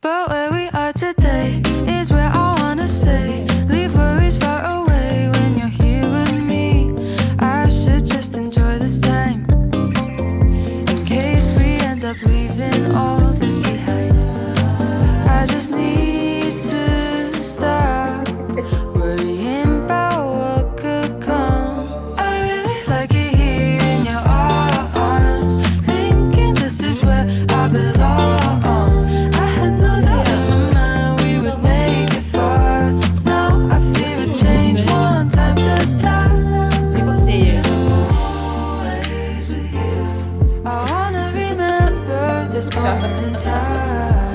But where we are today is where I wanna stay. Leave worries far away when you're here with me. I should just enjoy this time, in case we end up leaving all this behind. I just need to stop worrying about what could come. I really like it here in your arms, thinking this is where I belong. I had no doubt in my mind we would make it far. Now I fear a change, one time to stop. Always with you, I wanna remember this moment in time.